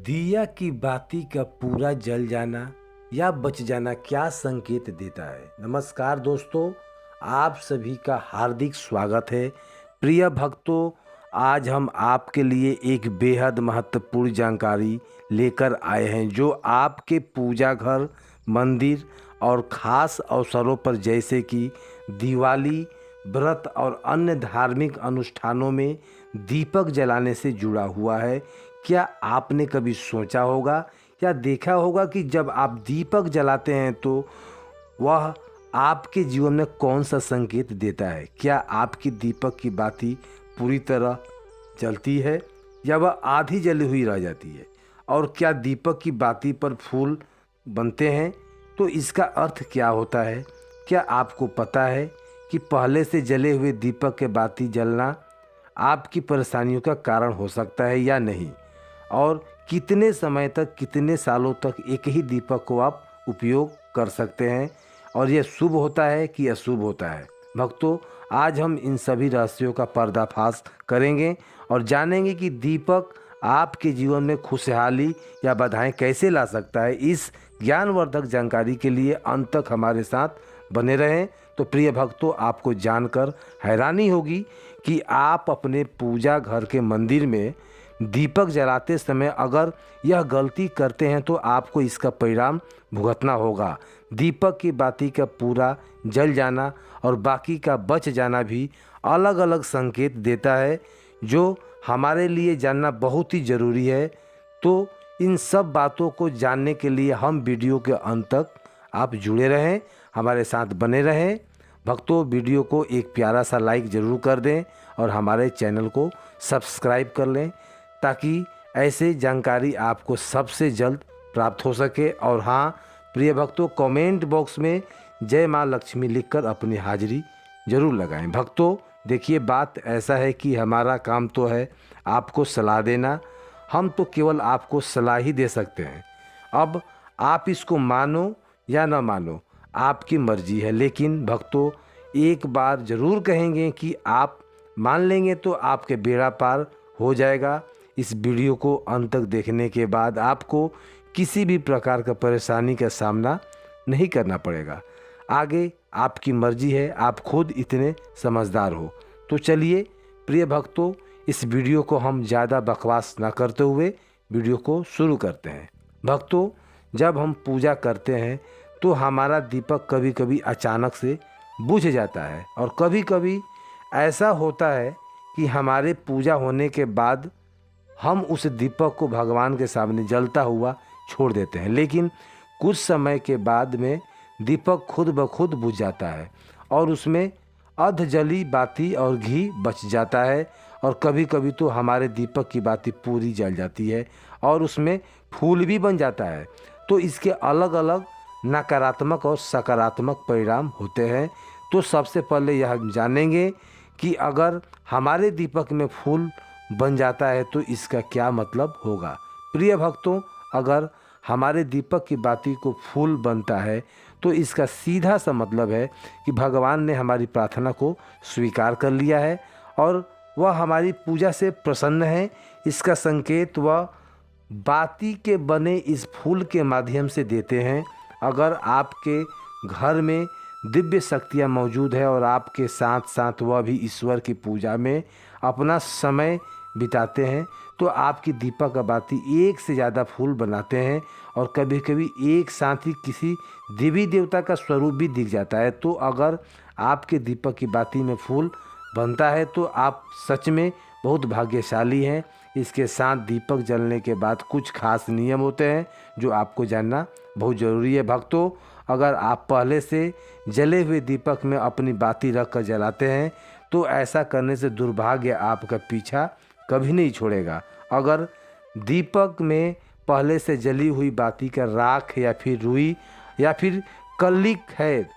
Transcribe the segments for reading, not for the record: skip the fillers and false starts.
दिया की बाती का पूरा जल जाना या बच जाना क्या संकेत देता है। नमस्कार दोस्तों, आप सभी का हार्दिक स्वागत है। प्रिय भक्तों, आज हम आपके लिए एक बेहद महत्वपूर्ण जानकारी लेकर आए हैं जो आपके पूजा घर, मंदिर और ख़ास अवसरों पर जैसे कि दिवाली, व्रत और अन्य धार्मिक अनुष्ठानों में दीपक जलाने से जुड़ा हुआ है। क्या आपने कभी सोचा होगा या देखा होगा कि जब आप दीपक जलाते हैं तो वह आपके जीवन में कौन सा संकेत देता है? क्या आपकी दीपक की बाती पूरी तरह जलती है या वह आधी जली हुई रह जाती है? और क्या दीपक की बाती पर फूल बनते हैं तो इसका अर्थ क्या होता है? क्या आपको पता है कि पहले से जले हुए दीपक के बाती जलना आपकी परेशानियों का कारण हो सकता है या नहीं? और कितने समय तक, कितने सालों तक एक ही दीपक को आप उपयोग कर सकते हैं और यह शुभ होता है कि अशुभ होता है? भक्तों, आज हम इन सभी रहस्यों का पर्दाफाश करेंगे और जानेंगे कि दीपक आपके जीवन में खुशहाली या बाधाएं कैसे ला सकता है। इस ज्ञानवर्धक जानकारी के लिए अंत तक हमारे साथ बने रहें। तो प्रिय भक्तों, आपको जानकर हैरानी होगी कि आप अपने पूजा घर के मंदिर में दीपक जलाते समय अगर यह गलती करते हैं तो आपको इसका परिणाम भुगतना होगा। दीपक की बाती का पूरा जल जाना और बाकी का बच जाना भी अलग अलग संकेत देता है जो हमारे लिए जानना बहुत ही ज़रूरी है। तो इन सब बातों को जानने के लिए हम वीडियो के अंत तक आप जुड़े रहें, हमारे साथ बने रहें। भक्तों, वीडियो को एक प्यारा सा लाइक ज़रूर कर दें और हमारे चैनल को सब्सक्राइब कर लें ताकि ऐसे जानकारी आपको सबसे जल्द प्राप्त हो सके। और हाँ प्रिय भक्तों, कमेंट बॉक्स में जय माँ लक्ष्मी लिखकर अपनी हाजिरी जरूर लगाएं। भक्तों देखिए, बात ऐसा है कि हमारा काम तो है आपको सलाह देना, हम तो केवल आपको सलाह ही दे सकते हैं। अब आप इसको मानो या ना मानो, आपकी मर्जी है। लेकिन भक्तों, एक बार ज़रूर कहेंगे कि आप मान लेंगे तो आपके बेड़ा पार हो जाएगा। इस वीडियो को अंत तक देखने के बाद आपको किसी भी प्रकार का परेशानी का सामना नहीं करना पड़ेगा। आगे आपकी मर्जी है, आप खुद इतने समझदार हो। तो चलिए प्रिय भक्तों, इस वीडियो को हम ज़्यादा बकवास ना करते हुए वीडियो को शुरू करते हैं। भक्तों, जब हम पूजा करते हैं तो हमारा दीपक कभी कभी अचानक से बुझ जाता है और कभी कभी ऐसा होता है कि हमारे पूजा होने के बाद हम उस दीपक को भगवान के सामने जलता हुआ छोड़ देते हैं। लेकिन कुछ समय के बाद में दीपक खुद ब खुद बुझ जाता है और उसमें अध जली बाती और घी बच जाता है। और कभी कभी तो हमारे दीपक की बाती पूरी जल जाती है और उसमें फूल भी बन जाता है। तो इसके अलग अलग नकारात्मक और सकारात्मक परिणाम होते हैं। तो सबसे पहले यह जानेंगे कि अगर हमारे दीपक में फूल बन जाता है तो इसका क्या मतलब होगा। प्रिय भक्तों, अगर हमारे दीपक की बाती को फूल बनता है तो इसका सीधा सा मतलब है कि भगवान ने हमारी प्रार्थना को स्वीकार कर लिया है और वह हमारी पूजा से प्रसन्न है। इसका संकेत वह बाती के बने इस फूल के माध्यम से देते हैं। अगर आपके घर में दिव्य शक्तियाँ मौजूद है और आपके साथ साथ वह भी ईश्वर की पूजा में अपना समय बिताते हैं तो आपकी दीपक का बाती एक से ज़्यादा फूल बनाते हैं और कभी कभी एक साथ ही किसी देवी देवता का स्वरूप भी दिख जाता है। तो अगर आपके दीपक की बाती में फूल बनता है तो आप सच में बहुत भाग्यशाली हैं। इसके साथ दीपक जलने के बाद कुछ खास नियम होते हैं जो आपको जानना बहुत ज़रूरी है। भक्तों, अगर आप पहले से जले हुए दीपक में अपनी बाती रख कर जलाते हैं तो ऐसा करने से दुर्भाग्य आपका पीछा कभी नहीं छोड़ेगा। अगर दीपक में पहले से जली हुई बाती का राख या फिर रुई या फिर कल्लिक है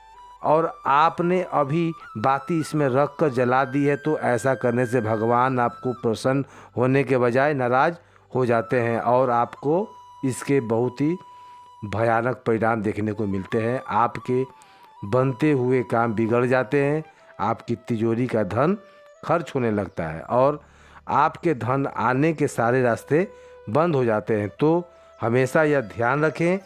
और आपने अभी बाती इसमें रख कर जला दी है तो ऐसा करने से भगवान आपको प्रसन्न होने के बजाय नाराज़ हो जाते हैं और आपको इसके बहुत ही भयानक परिणाम देखने को मिलते हैं। आपके बनते हुए काम बिगड़ जाते हैं, आपकी तिजोरी का धन खर्च होने लगता है और आपके धन आने के सारे रास्ते बंद हो जाते हैं। तो हमेशा यह ध्यान रखें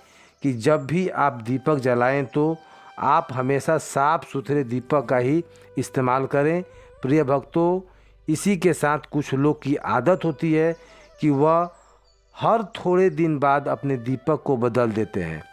कि जब भी आप दीपक जलाएं तो आप हमेशा साफ सुथरे दीपक का ही इस्तेमाल करें। प्रिय भक्तों, इसी के साथ कुछ लोग की आदत होती है कि वह हर थोड़े दिन बाद अपने दीपक को बदल देते हैं।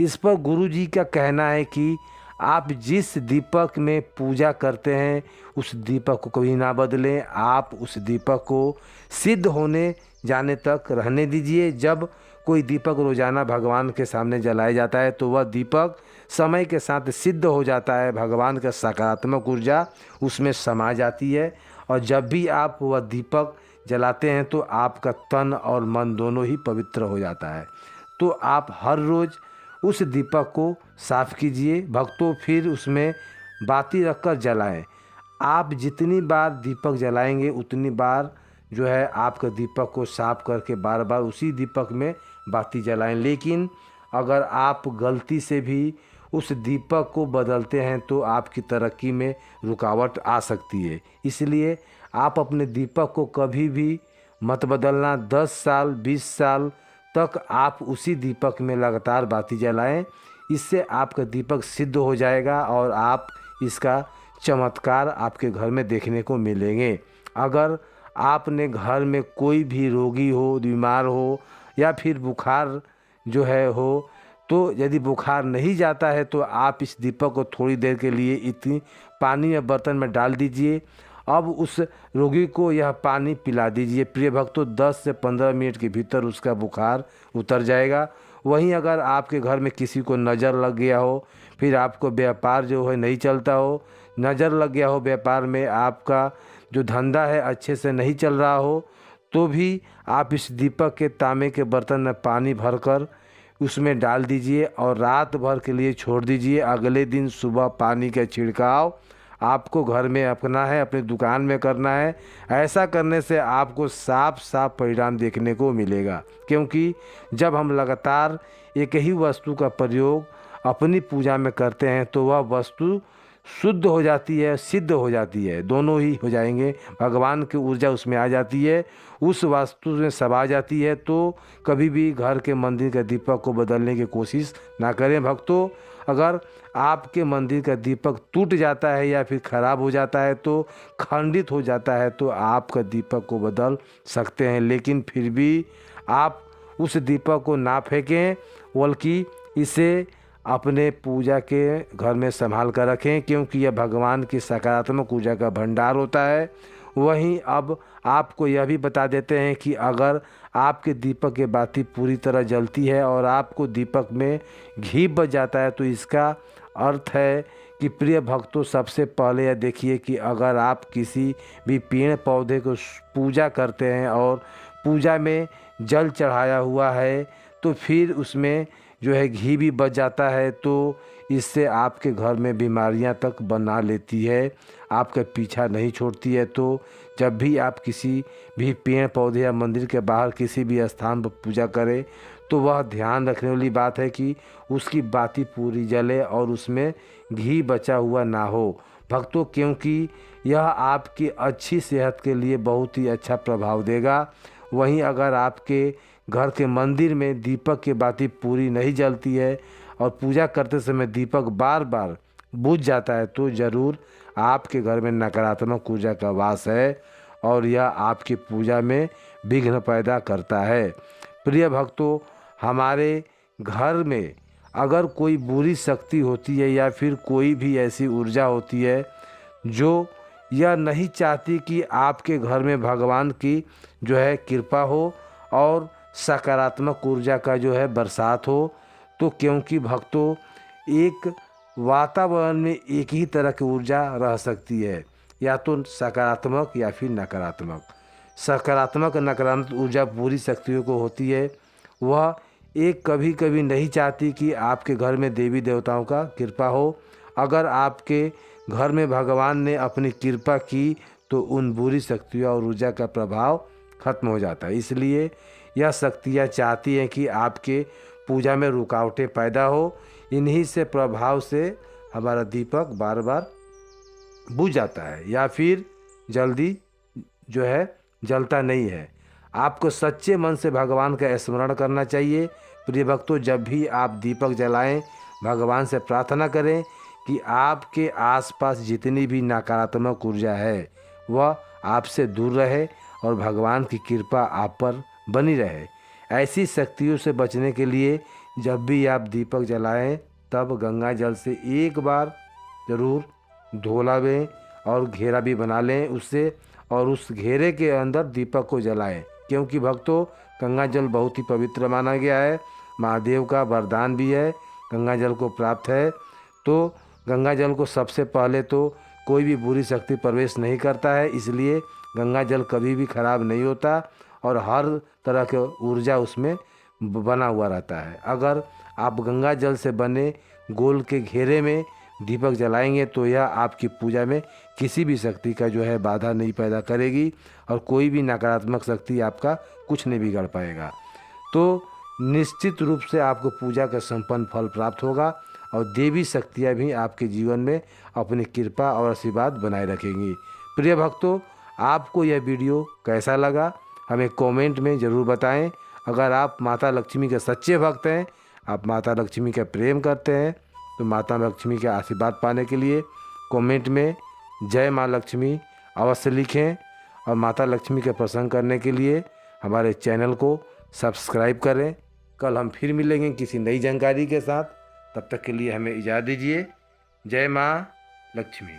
इस पर गुरु जी का कहना है कि आप जिस दीपक में पूजा करते हैं उस दीपक को कभी ना बदलें। आप उस दीपक को सिद्ध होने जाने तक रहने दीजिए। जब कोई दीपक रोजाना भगवान के सामने जलाया जाता है तो वह दीपक समय के साथ सिद्ध हो जाता है। भगवान का सकारात्मक ऊर्जा उसमें समा जाती है और जब भी आप वह दीपक जलाते हैं तो आपका तन और मन दोनों ही पवित्र हो जाता है। तो आप हर रोज़ उस दीपक को साफ कीजिए भक्तों, फिर उसमें बाती रखकर जलाएं। आप जितनी बार दीपक जलाएंगे उतनी बार जो है आपका दीपक को साफ करके बार बार उसी दीपक में बाती जलाएं। लेकिन अगर आप गलती से भी उस दीपक को बदलते हैं तो आपकी तरक्की में रुकावट आ सकती है। इसलिए आप अपने दीपक को कभी भी मत बदलना। 10 साल 20 साल तक आप उसी दीपक में लगातार बाती जलाएं। इससे आपका दीपक सिद्ध हो जाएगा और आप इसका चमत्कार आपके घर में देखने को मिलेंगे। अगर आपने घर में कोई भी रोगी हो, बीमार हो या फिर बुखार जो है हो, तो यदि बुखार नहीं जाता है तो आप इस दीपक को थोड़ी देर के लिए इतनी पानी या बर्तन में डाल दीजिए। अब उस रोगी को यह पानी पिला दीजिए। प्रिय भक्तों, 10 से 15 मिनट के भीतर उसका बुखार उतर जाएगा। वहीं अगर आपके घर में किसी को नज़र लग गया हो, फिर आपको व्यापार जो है नहीं चलता हो, नज़र लग गया हो व्यापार में, आपका जो धंधा है अच्छे से नहीं चल रहा हो, तो भी आप इस दीपक के तांबे के बर्तन में पानी भरकर उसमें डाल दीजिए और रात भर के लिए छोड़ दीजिए। अगले दिन सुबह पानी का छिड़काव आपको घर में अपना है, अपनी दुकान में करना है। ऐसा करने से आपको साफ साफ परिणाम देखने को मिलेगा, क्योंकि जब हम लगातार एक ही वस्तु का प्रयोग अपनी पूजा में करते हैं तो वह वस्तु शुद्ध हो जाती है, सिद्ध हो जाती है, दोनों ही हो जाएंगे। भगवान की ऊर्जा उसमें आ जाती है, उस वस्तु में समा जाती है। तो कभी भी घर के मंदिर के दीपक को बदलने की कोशिश ना करें भक्तों। अगर आपके मंदिर का दीपक टूट जाता है या फिर ख़राब हो जाता है, तो खंडित हो जाता है, तो आपका दीपक को बदल सकते हैं। लेकिन फिर भी आप उस दीपक को ना फेंकें, बल्कि इसे अपने पूजा के घर में संभाल कर रखें, क्योंकि यह भगवान की सकारात्मक ऊर्जा का भंडार होता है। वहीं अब आपको यह भी बता देते हैं कि अगर आपके दीपक की बाती पूरी तरह जलती है और आपको दीपक में घी बच जाता है, तो इसका अर्थ है कि प्रिय भक्तों, सबसे पहले यह देखिए कि अगर आप किसी भी पेड़ पौधे को पूजा करते हैं और पूजा में जल चढ़ाया हुआ है, तो फिर उसमें जो है घी भी बच जाता है, तो इससे आपके घर में बीमारियां तक बना लेती है, आपका पीछा नहीं छोड़ती है। तो जब भी आप किसी भी पेड़ पौधे या मंदिर के बाहर किसी भी स्थान पर पूजा करें, तो वह ध्यान रखने वाली बात है कि उसकी बाती पूरी जले और उसमें घी बचा हुआ ना हो भक्तों, क्योंकि यह आपकी अच्छी सेहत के लिए बहुत ही अच्छा प्रभाव देगा। वहीं अगर आपके घर के मंदिर में दीपक की बाती पूरी नहीं जलती है और पूजा करते समय दीपक बार बार बुझ जाता है, तो ज़रूर आपके घर में नकारात्मक ऊर्जा का वास है और यह आपकी पूजा में विघ्न पैदा करता है। प्रिय भक्तों, हमारे घर में अगर कोई बुरी शक्ति होती है या फिर कोई भी ऐसी ऊर्जा होती है जो यह नहीं चाहती कि आपके घर में भगवान की जो है कृपा हो और सकारात्मक ऊर्जा का जो है बरसात हो, तो क्योंकि भक्तों एक वातावरण में एक ही तरह की ऊर्जा रह सकती है, या तो सकारात्मक या फिर नकारात्मक। सकारात्मक नकारात्मक ऊर्जा पूरी शक्तियों को होती है। वह एक कभी कभी नहीं चाहती कि आपके घर में देवी देवताओं का कृपा हो। अगर आपके घर में भगवान ने अपनी कृपा की तो उन बुरी शक्तियों और ऊर्जा का प्रभाव खत्म हो जाता है। इसलिए यह शक्तियाँ चाहती हैं कि आपके पूजा में रुकावटें पैदा हो। इन्हीं से प्रभाव से हमारा दीपक बार बार बुझ जाता है या फिर जल्दी जो है जलता नहीं है। आपको सच्चे मन से भगवान का स्मरण करना चाहिए। प्रिय भक्तों, जब भी आप दीपक जलाएं, भगवान से प्रार्थना करें कि आपके आसपास जितनी भी नकारात्मक ऊर्जा है वह आपसे दूर रहे और भगवान की कृपा आप पर बनी रहे। ऐसी शक्तियों से बचने के लिए जब भी आप दीपक जलाएं तब गंगा जल से एक बार ज़रूर धो लावें और घेरा भी बना लें उससे, और उस घेरे के अंदर दीपक को जलाएं। क्योंकि भक्तों, गंगा जल बहुत ही पवित्र माना गया है, महादेव का वरदान भी है, गंगा जल को प्राप्त है। तो गंगा जल को सबसे पहले तो कोई भी बुरी शक्ति प्रवेश नहीं करता है, इसलिए गंगा जल कभी भी खराब नहीं होता और हर तरह की ऊर्जा उसमें बना हुआ रहता है। अगर आप गंगा जल से बने गोल के घेरे में दीपक जलाएंगे तो यह आपकी पूजा में किसी भी शक्ति का जो है बाधा नहीं पैदा करेगी और कोई भी नकारात्मक शक्ति आपका कुछ नहीं बिगाड़ पाएगा। तो निश्चित रूप से आपको पूजा का संपन्न फल प्राप्त होगा और देवी शक्तियाँ भी आपके जीवन में अपनी कृपा और आशीर्वाद बनाए रखेंगी। प्रिय भक्तों, आपको यह वीडियो कैसा लगा हमें कमेंट में ज़रूर बताएं। अगर आप माता लक्ष्मी के सच्चे भक्त हैं, आप माता लक्ष्मी का प्रेम करते हैं, तो माता लक्ष्मी के आशीर्वाद पाने के लिए कमेंट में जय माँ लक्ष्मी अवश्य लिखें और माता लक्ष्मी के प्रसन्न करने के लिए हमारे चैनल को सब्सक्राइब करें। कल हम फिर मिलेंगे किसी नई जानकारी के साथ, तब तक के लिए हमें इजाज़त दीजिए। जय माँ लक्ष्मी।